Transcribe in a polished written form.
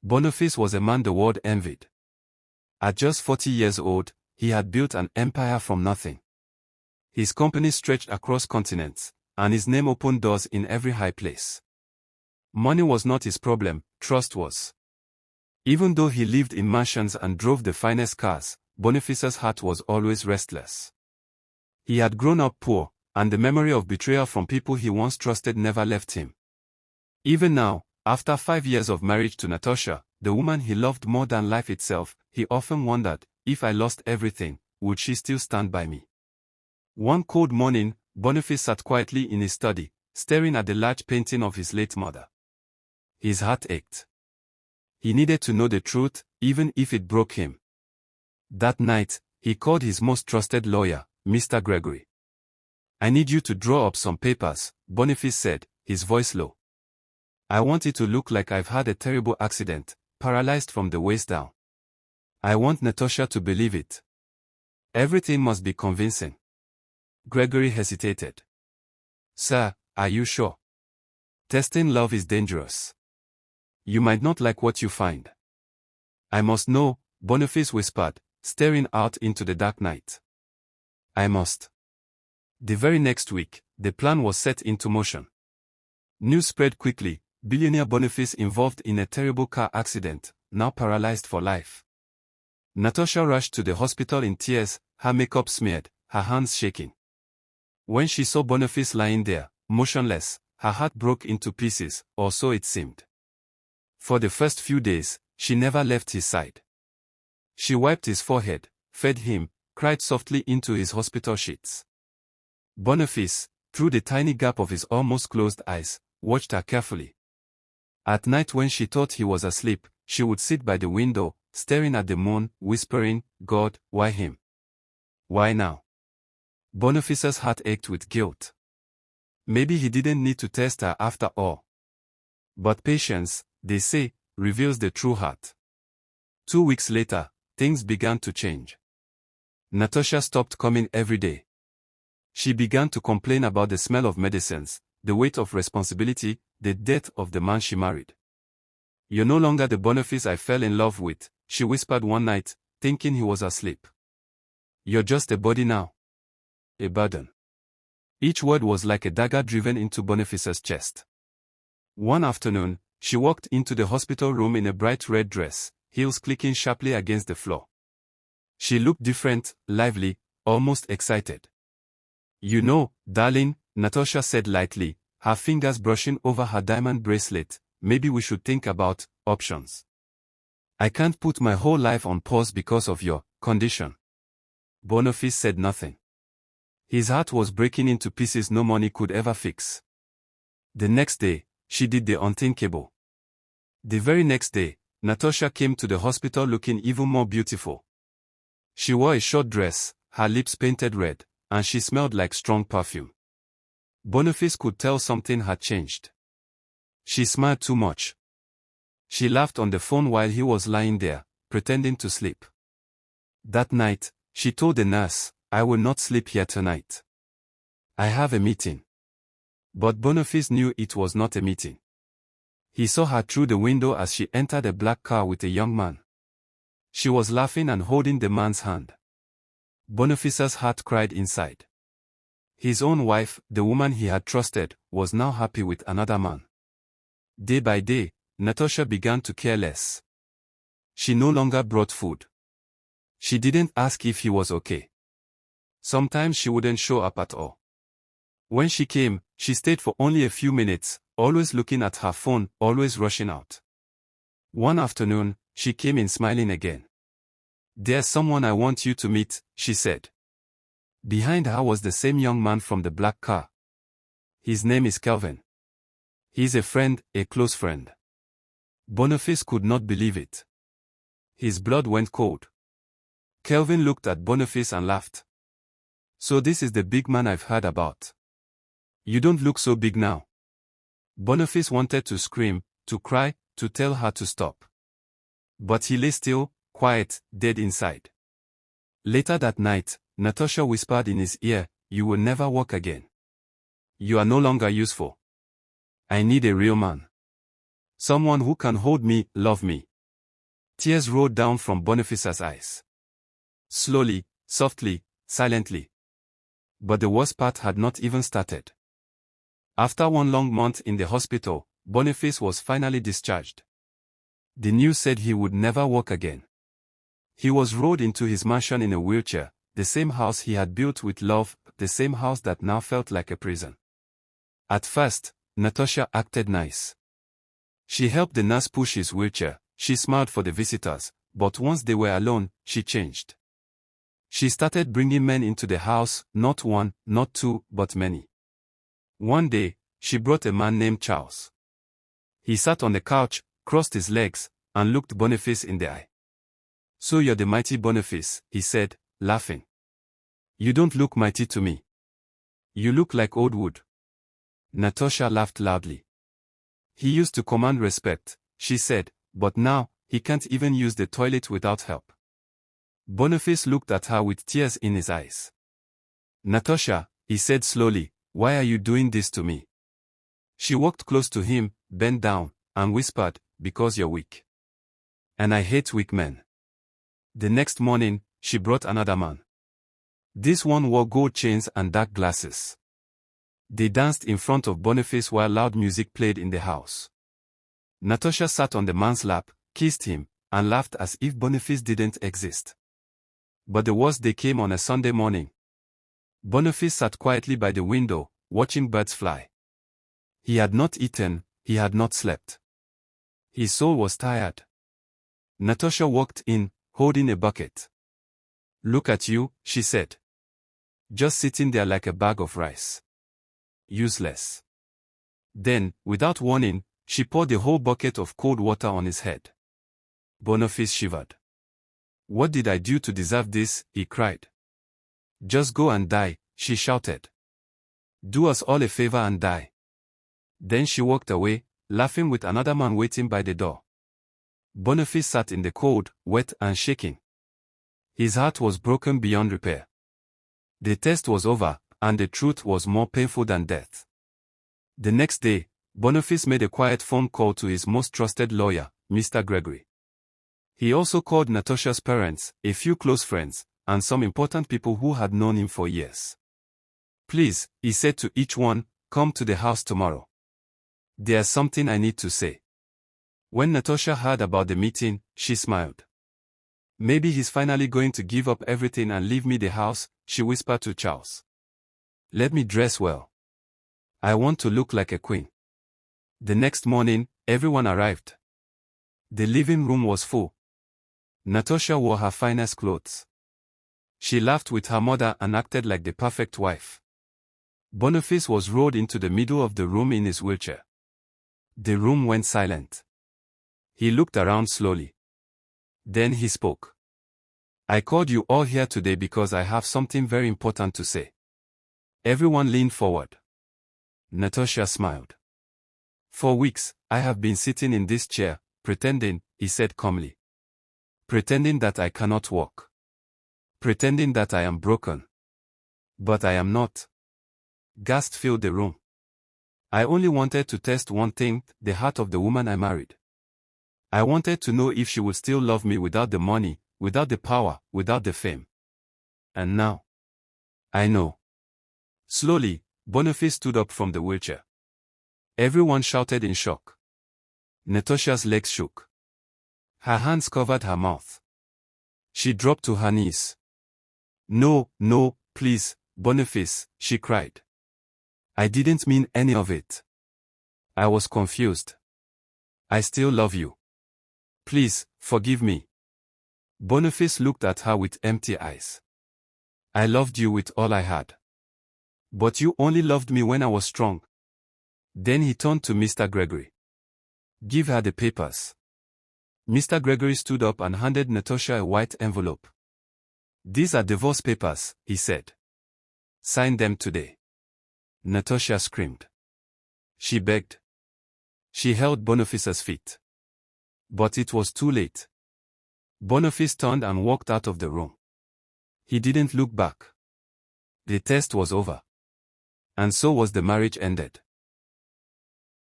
Boniface was a man the world envied. At just 40 years old, he had built an empire from nothing. His company stretched across continents, and his name opened doors in every high place. Money was not his problem, trust was. Even though he lived in mansions and drove the finest cars, Boniface's heart was always restless. He had grown up poor, and the memory of betrayal from people he once trusted never left him. Even now, after 5 years of marriage to Natasha, the woman he loved more than life itself, he often wondered, if I lost everything, would she still stand by me? One cold morning, Boniface sat quietly in his study, staring at the large painting of his late mother. His heart ached. He needed to know the truth, even if it broke him. That night, he called his most trusted lawyer, Mr. Gregory. I need you to draw up some papers, Boniface said, his voice low. I want it to look like I've had a terrible accident, paralyzed from the waist down. I want Natasha to believe it. Everything must be convincing. Gregory hesitated. Sir, are you sure? Testing love is dangerous. You might not like what you find. I must know, Boniface whispered, staring out into the dark night. I must. The very next week, the plan was set into motion. News spread quickly, billionaire Boniface involved in a terrible car accident, now paralyzed for life. Natasha rushed to the hospital in tears, her makeup smeared, her hands shaking. When she saw Boniface lying there, motionless, her heart broke into pieces, or so it seemed. For the first few days, she never left his side. She wiped his forehead, fed him, cried softly into his hospital sheets. Boniface, through the tiny gap of his almost closed eyes, watched her carefully. At night when she thought he was asleep, she would sit by the window, staring at the moon, whispering, God, why him? Why now? Boniface's heart ached with guilt. Maybe he didn't need to test her after all. But patience, they say, reveals the true heart. 2 weeks later, things began to change. Natasha stopped coming every day. She began to complain about the smell of medicines, the weight of responsibility, the death of the man she married. You're no longer the Boniface I fell in love with, she whispered one night, thinking he was asleep. You're just a body now. A burden. Each word was like a dagger driven into Boniface's chest. One afternoon, she walked into the hospital room in a bright red dress, heels clicking sharply against the floor. She looked different, lively, almost excited. You know, darling, Natasha said lightly, her fingers brushing over her diamond bracelet, maybe we should think about options. I can't put my whole life on pause because of your condition. Boniface said nothing. His heart was breaking into pieces no money could ever fix. The next day, she did the unthinkable. The very next day, Natasha came to the hospital looking even more beautiful. She wore a short dress, her lips painted red, and she smelled like strong perfume. Boniface could tell something had changed. She smiled too much. She laughed on the phone while he was lying there, pretending to sleep. That night, she told the nurse, I will not sleep here tonight. I have a meeting. But Boniface knew it was not a meeting. He saw her through the window as she entered a black car with a young man. She was laughing and holding the man's hand. Boniface's heart cried inside. His own wife, the woman he had trusted, was now happy with another man. Day by day, Natasha began to care less. She no longer brought food. She didn't ask if he was okay. Sometimes she wouldn't show up at all. When she came, she stayed for only a few minutes, always looking at her phone, always rushing out. One afternoon, she came in smiling again. There's someone I want you to meet, she said. Behind her was the same young man from the black car. His name is Kelvin. He's a friend, a close friend. Boniface could not believe it. His blood went cold. Kelvin looked at Boniface and laughed. So this is the big man I've heard about. You don't look so big now. Boniface wanted to scream, to cry, to tell her to stop. But he lay still, quiet, dead inside. Later that night, Natasha whispered in his ear, you will never walk again. You are no longer useful. I need a real man. Someone who can hold me, love me, Tears rolled down from Boniface's eyes. Slowly, softly, silently. But the worst part had not even started. After one long month in the hospital, Boniface was finally discharged. The news said he would never walk again. He was rolled into his mansion in a wheelchair, the same house he had built with love, the same house that now felt like a prison. At first, Natasha acted nice. She helped the nurse push his wheelchair, she smiled for the visitors, but once they were alone, she changed. She started bringing men into the house, not one, not two, but many. One day, she brought a man named Charles. He sat on the couch, crossed his legs, and looked Boniface in the eye. "So you're the mighty Boniface," he said, laughing. "You don't look mighty to me. You look like old wood." Natasha laughed loudly. "He used to command respect," she said, "but now, he can't even use the toilet without help." Boniface looked at her with tears in his eyes. "Natasha," he said slowly, "why are you doing this to me?" She walked close to him, bent down, and whispered, "Because you're weak. And I hate weak men." The next morning, she brought another man. This one wore gold chains and dark glasses. They danced in front of Boniface while loud music played in the house. Natasha sat on the man's lap, kissed him, and laughed as if Boniface didn't exist. But the worst day came on a Sunday morning. Boniface sat quietly by the window, watching birds fly. He had not eaten, he had not slept. His soul was tired. Natasha walked in, holding a bucket. "Look at you," she said. "Just sitting there like a bag of rice. Useless." Then, without warning, she poured the whole bucket of cold water on his head. Boniface shivered. "What did I do to deserve this?" he cried. "Just go and die," she shouted. "Do us all a favor and die." Then she walked away, laughing with another man waiting by the door. Boniface sat in the cold, wet and shaking. His heart was broken beyond repair. The test was over, and the truth was more painful than death. The next day, Boniface made a quiet phone call to his most trusted lawyer, Mr. Gregory. He also called Natasha's parents, a few close friends, and some important people who had known him for years. "Please," he said to each one, "come to the house tomorrow. There's something I need to say." When Natasha heard about the meeting, she smiled. "Maybe he's finally going to give up everything and leave me the house," she whispered to Charles. "Let me dress well. I want to look like a queen." The next morning, everyone arrived. The living room was full. Natasha wore her finest clothes. She laughed with her mother and acted like the perfect wife. Boniface was rolled into the middle of the room in his wheelchair. The room went silent. He looked around slowly. Then he spoke. "I called you all here today because I have something very important to say." Everyone leaned forward. Natasha smiled. "For weeks, I have been sitting in this chair, pretending," he said calmly. "Pretending that I cannot walk. Pretending that I am broken. But I am not." Gasps filled the room. "I only wanted to test one thing, the heart of the woman I married. I wanted to know if she would still love me without the money, without the power, without the fame. And now, I know." Slowly, Boniface stood up from the wheelchair. Everyone shouted in shock. Natasha's legs shook. Her hands covered her mouth. She dropped to her knees. "No, no, please, Boniface," she cried. "I didn't mean any of it. I was confused. I still love you. Please, forgive me." Boniface looked at her with empty eyes. "I loved you with all I had. But you only loved me when I was strong." Then he turned to Mr. Gregory. "Give her the papers." Mr. Gregory stood up and handed Natasha a white envelope. "These are divorce papers," he said. "Sign them today." Natasha screamed. She begged. She held Boniface's feet. But it was too late. Boniface turned and walked out of the room. He didn't look back. The test was over. And so was the marriage ended.